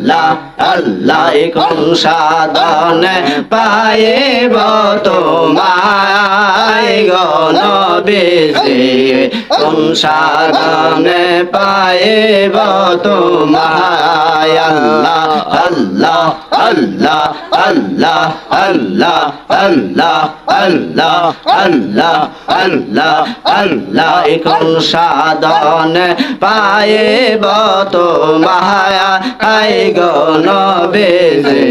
আল্লাহ আল্লাহ কোন সাধনে পাইব তোমায় গো নবীজি কোন সাধনে পাইব তোমায় আল্লাহ আল্লাহ আল্লাহ আল্লাহ আল্লাহ আল্লাহ আল্লাহ আল্লাহ আল্লাহ আল্লাহ কোন সাধনে পাইব তোমায় আই গো নবীজি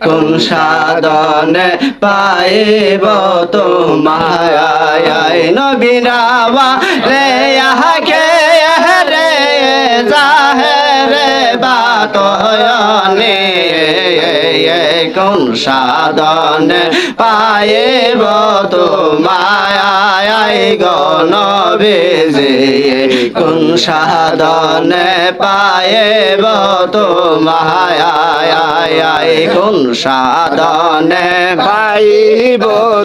কোন সাধনে পাইব তোমায় নবীরাওয়া রে আহাকে রে জাহেরে বাতয়নে কোন সাধনে পাইব তোমায় গো নবীজি কোন সাধনে পাইব তোমায় কোন সাধনে পাইব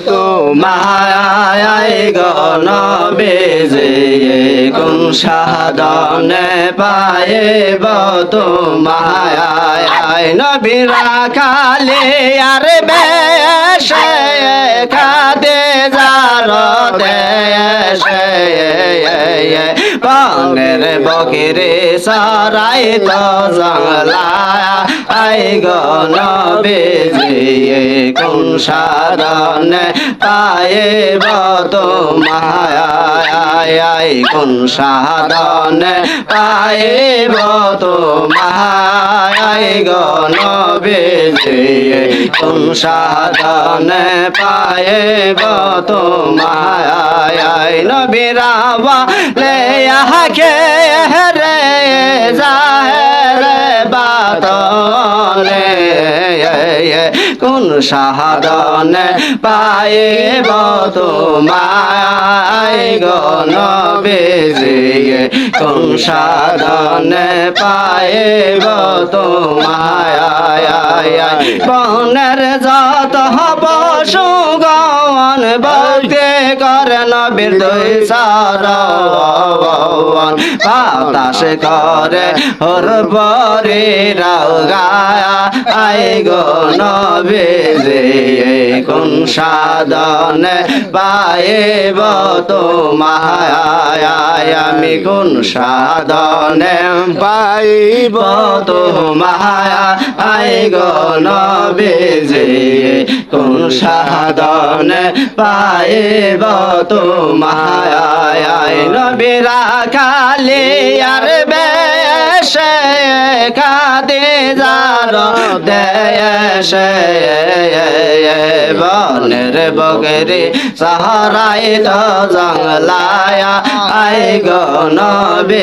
তোমায় গো নবীজি কোন সাধনে পাইব তোমায় নবীরা কালে আর বেশে খাদে যার দেশে পানের বকিরে সারাই তো জংলা আই গো নবীজি কোন সাধনে পাইব তোমায় কোন সাধনে পাইব তোমায় গো নবীজি কোন সাধনে পাইব তোমায় নবীরাওয়া লে আহাকে রে জাহেরে বাতনে কোন সাধনে পাইব তোমায় গো নবীজি কোন সাধনে পাইব তোমায় বনের যত পশু গণ বলতে করে নবীর দুই সারণ বাতাস করে হর পরে রাও গায়া আই গো নবীজি কোন সাধনে পাইব তোমায় আমি কোন সাধনে পাইব তোমায় আই গো নবীজি কোন সাধনে পাইব তোমায় নবীরা কালে আর বেশে কাদে যার দেশে বনের বগরে সাহারাই তো জংলায়া আই গো নবী